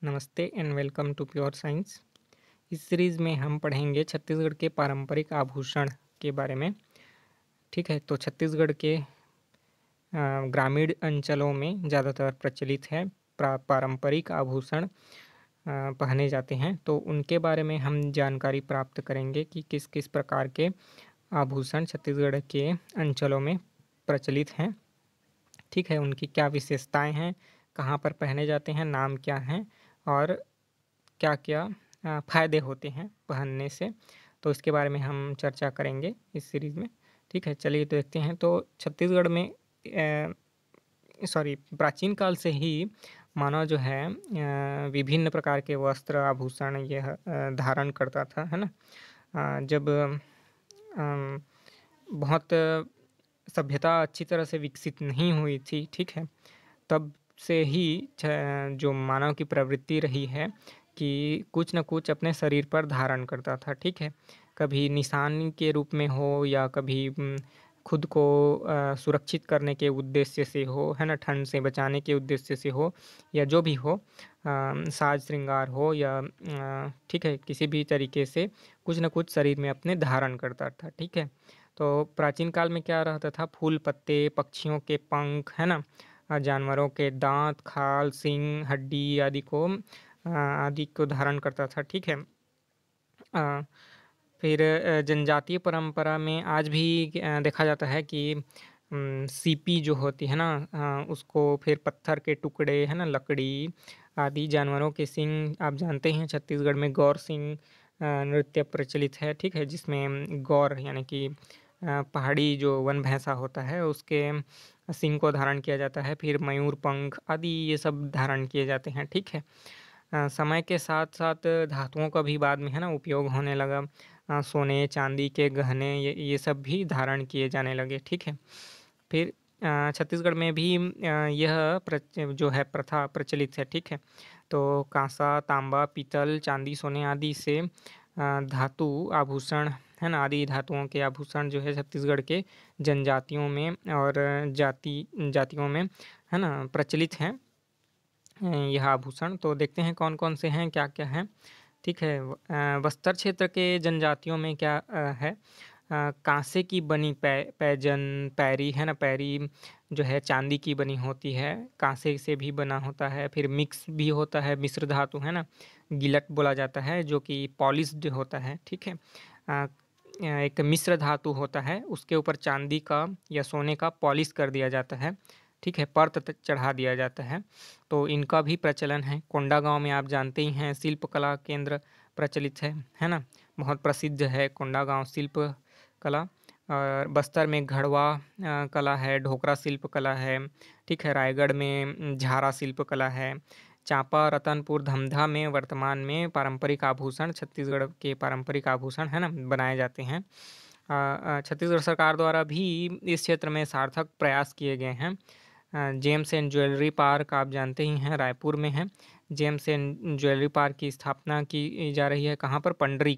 नमस्ते and welcome to pure science. इस series में हम पढ़ेंगे छत्तीसगढ़ के पारंपरिक आभूषण के बारे में। ठीक है, तो छत्तीसगढ़ के ग्रामीण अंचलों में ज़्यादातर प्रचलित है पारंपरिक आभूषण पहने जाते हैं। तो उनके बारे में हम जानकारी प्राप्त करेंगे कि किस किस प्रकार के आभूषण छत्तीसगढ़ के अंचलों में प्रचलित हैं। ठीक है, उनकी क्या विशेषताएं हैं, कहाँ पर पहने जाते हैं, नाम क्या हैं और क्या-क्या फ़ायदे होते हैं पहनने से, तो इसके बारे में हम चर्चा करेंगे इस सीरीज़ में। ठीक है, चलिए तो देखते हैं। तो छत्तीसगढ़ में प्राचीन काल से ही मानव जो है विभिन्न प्रकार के वस्त्र आभूषण यह धारण करता था, है ना? जब अम, बहुत सभ्यता अच्छी तरह से विकसित नहीं हुई थी, ठीक है? तब से ही छ जो मानव की प्रवृत्ति रही है कि कुछ न कुछ अपने शरीर पर धारण करता था, ठीक है? कभी निशानी के रूप में हो या कभी खुद को सुरक्षित करने के उद्देश्य से हो, है ना? ठंड से बचाने के उद्देश्य से हो या जो भी हो, साज श्रृंगार हो या ठीक है, किसी भी तरीके से कुछ न कुछ शरीर में अपने धारण करता था, ठीक है? तो प्राचीन काल में क्या रहता था, फूल पत्ते, पक्षियों के पंख, है ना? जानवरों के दाँत, खाल, सींग, हड्डी आदि को धारण करता था, ठीक है? अ, फिर जनजातीय परंपरा में आज भी देखा जाता है कि सीपी जो होती है ना, उसको फिर पत्थर के टुकड़े, है ना, लकड़ी आदि जानवरों के सींग, आप जानते हैं छत्तीसगढ़ में गौर सींग नृत्य प्रचलित है, ठीक है? जिसमें गौर यानी कि पहाड़ी जो वन भैंसा होता है उसके सींग को धारण किया जाता है, फिर मयूर पंख आदि ये सब धारण किए जाते हैं, ठीक है? समय के साथ-साथ धातुओं का भी बाद में, है ना, उपयोग होने लगा। सोने, चांदी के गहने ये सब भी धारण किए जाने लगे, ठीक है? फिर छत्तीसगढ़ में भी यह जो है प्रथा प्रचलित है, ठीक है? तो काँसा, तांबा, पीतल, चांदी, सोने आदि से धातु आभूषण, है ना, आदि धातुओं के आभूषण जो है छत्तीसगढ़ के जनजातियों में और जातियों में, है ना, प्रचलित हैं। यह आभूषण तो देखते हैं कौन-कौन से हैं, क्या-क्या हैं। ठीक है, बस्तर क्षेत्र के जनजातियों में क्या है, काँसे की बनी पैजन, पैरी, है ना? पैरी जो है चांदी की बनी होती है, काँसे से भी बना होता है। फिर मिक्स भी होता है, मिश्र धातु, है ना? गिलट बोला जाता है जो कि पॉलिश्ड होता है, ठीक है? एक मिश्र धातु होता है, उसके ऊपर चांदी का या सोने का पॉलिश कर दिया जाता है, ठीक है? परत चढ़ा दिया जाता है। तो इनका भी प्रचलन है। कोंडागाँव में आप जानते ही हैं शिल्प कला केंद्र प्रचलित है ना? बहुत प्रसिद्ध है कोंडागाँव शिल्प कला। और बस्तर में घड़वा कला है, ढोकरा शिल्प कला है, ठीक है? रायगढ़ में झारा शिल्प कला है। चांपा, रतनपुर, धमधा में वर्तमान में पारंपरिक आभूषण, छत्तीसगढ़ के पारंपरिक आभूषण, है ना, बनाए जाते हैं। छत्तीसगढ़ सरकार द्वारा भी इस क्षेत्र में सार्थक प्रयास किए गए हैं। जेम्स एंड ज्वेलरी पार्क आप जानते ही हैं, रायपुर में है। जेम्स एंड ज्वेलरी पार्क की स्थापना की जा रही है कहाँ पर? पंडरी,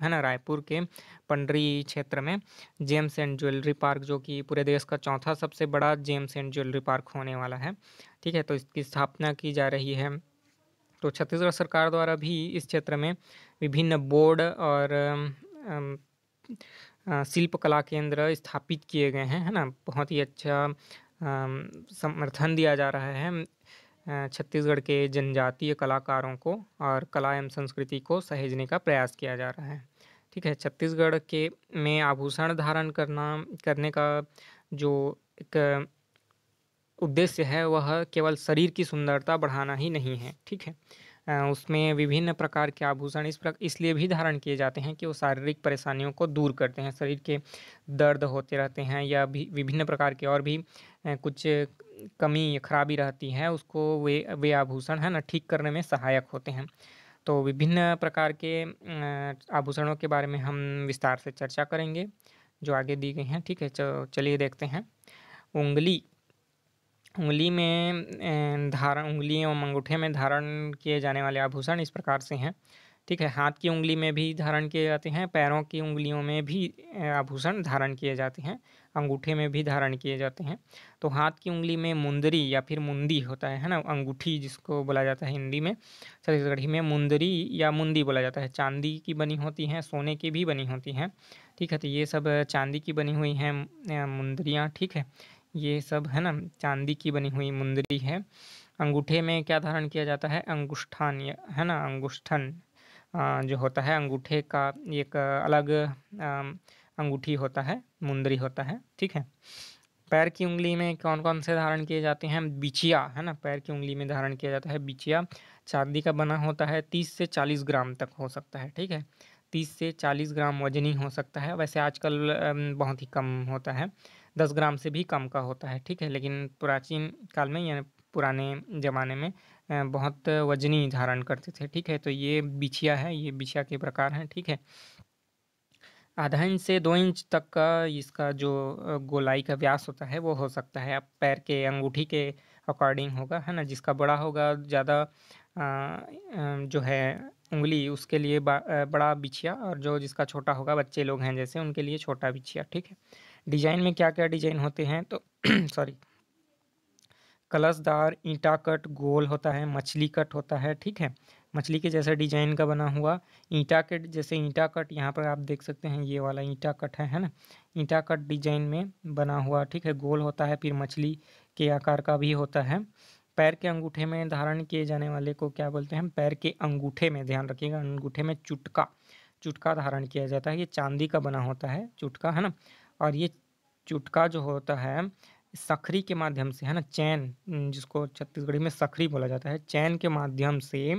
है ना? रायपुर के पंडरी क्षेत्र में जेम्स एंड ज्वेलरी पार्क, जो कि पूरे देश का चौथा सबसे बड़ा जेम्स एंड ज्वेलरी पार्क होने वाला है, ठीक है? तो इसकी स्थापना की जा रही है। तो छत्तीसगढ़ सरकार द्वारा भी इस क्षेत्र में विभिन्न बोर्ड और शिल्प कला केंद्र स्थापित किए गए हैं, है ना? बहुत ही अच्छा समर्थन दिया जा रहा है छत्तीसगढ़ के जनजातीय कलाकारों को, और कला एवं संस्कृति को सहेजने का प्रयास किया जा रहा है। ठीक है, छत्तीसगढ़ के में आभूषण धारण करने का जो एक उद्देश्य है वह केवल शरीर की सुंदरता बढ़ाना ही नहीं है, ठीक है? उसमें विभिन्न प्रकार के आभूषण इसलिए भी धारण किए जाते हैं कि वो शारीरिक परेशानियों को दूर करते हैं। शरीर के दर्द होते रहते हैं या भी विभिन्न प्रकार के और भी कुछ कमी या खराबी रहती है, उसको वे आभूषण, है ना, ठीक करने में सहायक होते हैं। तो विभिन्न प्रकार के आभूषणों के बारे में हम विस्तार से चर्चा करेंगे, जो आगे दी गई हैं, ठीक है? चलिए देखते हैं। उँगली उँगली में धारण, उँगली एवं अंगूठे में धारण किए जाने वाले आभूषण इस प्रकार से हैं ठीक है। हाथ की उँगली में भी धारण किए जाते हैं, पैरों की उँगलियों में भी आभूषण धारण किए जाते हैं, अंगूठे में भी धारण किए जाते हैं। तो हाथ की उँगली में मुंदरी या फिर मुंदी होता है ना? अंगूठी जिसको बोला जाता है हिंदी में, छत्तीसगढ़ी में मुंदरी या मुंदी बोला जाता है। चांदी की बनी होती हैं, सोने की भी बनी होती हैं। ठीक है, तो ये सब चांदी की बनी हुई हैं मुंदरियाँ। ठीक है, ये सब है ना चांदी की बनी हुई मुंदरी है। अंगूठे में क्या धारण किया जाता है? अंगुष्ठान, है ना, अंगुष्ठन जो होता है अंगूठे का एक अलग अंगूठी होता है, मुंदरी होता है। ठीक है। पैर की उंगली में कौन कौन से धारण किए जाते हैं? बिछिया, है ना, पैर की उंगली में धारण किया जाता है बिछिया। चांदी का बना होता है, 30 से 40 ग्राम तक हो सकता है। ठीक है, 30 से 40 ग्राम वजनी हो सकता है। वैसे आजकल बहुत ही कम होता है, 10 ग्राम से भी कम का होता है। ठीक है, लेकिन प्राचीन काल में यानी पुराने ज़माने में बहुत वजनी धारण करते थे। ठीक है, तो ये बिछिया है, ये बिछिया के प्रकार हैं। ठीक है, आधा इंच से 2 इंच तक का इसका जो गोलाई का व्यास होता है वो हो सकता है। अब पैर के अंगूठी के अकॉर्डिंग होगा, है ना, जिसका बड़ा होगा ज़्यादा जो है उंगली, उसके लिए बड़ा बिछिया, और जो जिसका छोटा होगा, बच्चे लोग हैं जैसे, उनके लिए छोटा बिछिया। ठीक है। डिजाइन में क्या क्या डिजाइन होते हैं? तो सॉरी, कलशदार, ईंटा कट, गोल होता है, मछली कट होता है। ठीक है, मछली के जैसा डिजाइन का बना हुआ। ईंटा कट, जैसे ईंटा कट यहाँ पर आप देख सकते हैं, ये वाला ईंटा कट है ना, ईंटा कट डिजाइन में बना हुआ। ठीक है, गोल होता है, फिर मछली के आकार का भी होता है। पैर के अंगूठे में धारण किए जाने वाले को क्या बोलते हैं? पैर के अंगूठे में, ध्यान रखिएगा, अंगूठे में चुटका, चुटका धारण किया जाता है। ये चांदी का बना होता है चुटका, है ना। और ये चुटका जो होता है सखरी के माध्यम से, है ना, चैन, जिसको छत्तीसगढ़ी में सखरी बोला जाता है, चैन के माध्यम से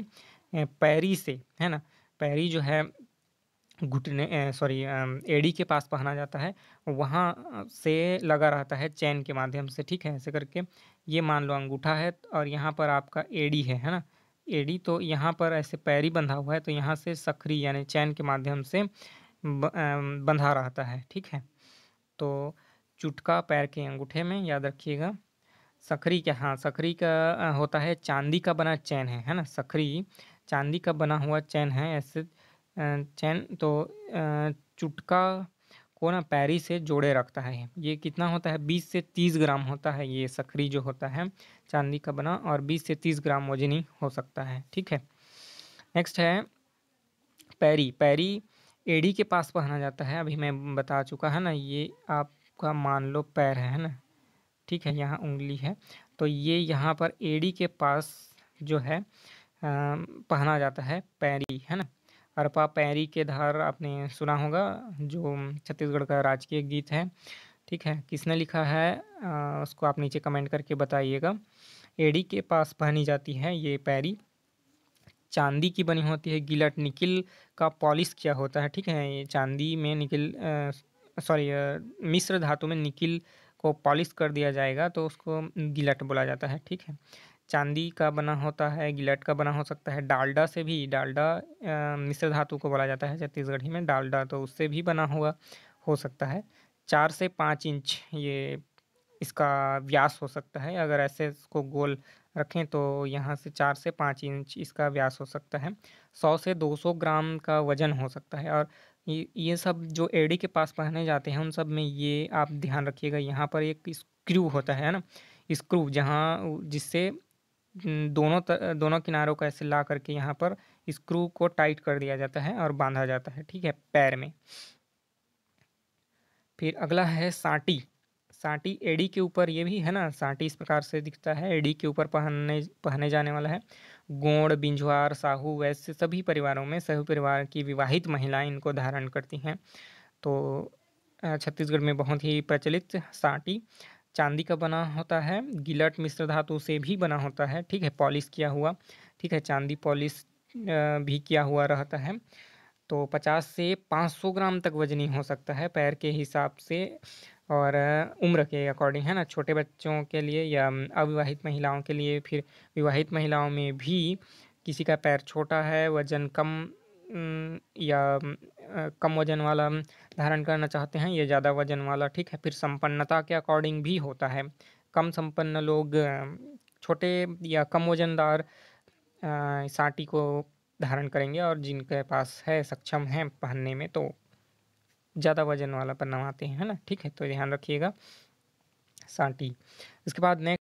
पैरी से, है ना, पैरी जो है घुटने सॉरी एड़ी के पास पहना जाता है, वहाँ से लगा रहता है चैन के माध्यम से। ठीक है, ऐसे करके ये मान लो अंगूठा है और यहाँ पर आपका एड़ी है ना, एड़ी, तो यहाँ पर ऐसे पैरी बंधा हुआ है, तो यहाँ से सखरी यानी चैन के माध्यम से बंधा रहता है। ठीक है, तो चुटका पैर के अंगूठे में, याद रखिएगा। सखरी क्या, हाँ, सखरी का होता है चांदी का बना चैन है ना, सखरी चांदी का बना हुआ चैन है, ऐसे चैन। तो चुटका को ना पैरी से जोड़े रखता है। ये कितना होता है? 20 से 30 ग्राम होता है ये सखरी जो होता है चांदी का बना, और 20 से 30 ग्राम वजनी हो सकता है। ठीक है, नेक्स्ट है पैरी। पैरी एड़ी के पास पहना जाता है, अभी मैं बता चुका है ना, ये आपका मान लो पैर है ना। ठीक है, यहाँ उंगली है, तो ये यहाँ पर एड़ी के पास जो है पहना जाता है पैरी, है ना। अरपा पैरी के धार आपने सुना होगा, जो छत्तीसगढ़ का राजकीय गीत है। ठीक है, किसने लिखा है उसको आप नीचे कमेंट करके बताइएगा। एड़ी के पास पहनी जाती है ये पैरी, चांदी की बनी होती है, गिलट निकिल का पॉलिश किया होता है। ठीक है, ये चांदी में निकिल सॉरी मिश्र धातु में निकिल को पॉलिश कर दिया जाएगा, तो उसको गिलट बोला जाता है। ठीक है, चांदी का बना होता है, गिलट का बना हो सकता है, डालडा से भी, डालडा मिश्र धातु को बोला जाता है छत्तीसगढ़ी में डालडा, तो उससे भी बना हुआ हो सकता है। 4 से 5 इंच ये इसका व्यास हो सकता है, अगर ऐसे इसको गोल रखें तो यहाँ से 4 से 5 इंच इसका व्यास हो सकता है। 100 से 200 ग्राम का वजन हो सकता है। और ये सब जो एड़ी के पास पहने जाते हैं उन सब में ये आप ध्यान रखिएगा, यहाँ पर एक स्क्रू होता है ना, स्क्रू, जहाँ जिससे दोनों किनारों को ऐसे ला करके यहाँ पर स्क्रू को टाइट कर दिया जाता है और बांधा जाता है। ठीक है, पैर में। फिर अगला है सांटी। सांटी एड़ी के ऊपर, ये भी है ना, सांटी इस प्रकार से दिखता है, एड़ी के ऊपर पहनने पहने जाने वाला है। गोंड, बिंझवार, साहू, वैश्य सभी परिवारों में, सभी परिवार की विवाहित महिलाएं इनको धारण करती हैं। तो छत्तीसगढ़ में बहुत ही प्रचलित सांटी चांदी का बना होता है, गिलट मिश्र धातु से भी बना होता है। ठीक है, पॉलिश किया हुआ। ठीक है, चांदी पॉलिश भी किया हुआ रहता है। तो 50 से 500 ग्राम तक वजनी हो सकता है पैर के हिसाब से, और उम्र के अकॉर्डिंग, है ना, छोटे बच्चों के लिए या अविवाहित महिलाओं के लिए। फिर विवाहित महिलाओं में भी किसी का पैर छोटा है, वजन कम या कम वजन वाला धारण करना चाहते हैं, या ज़्यादा वजन वाला। ठीक है, फिर संपन्नता के अकॉर्डिंग भी होता है। कम संपन्न लोग छोटे या कम वजनदार सांटी को धारण करेंगे और जिनके पास है, सक्षम हैं पहनने में, तो ज़्यादा वज़न वाला बनवाते हैं, है ना? ठीक है, तो ध्यान रखिएगा। साटी, इसके बाद नेक्स्ट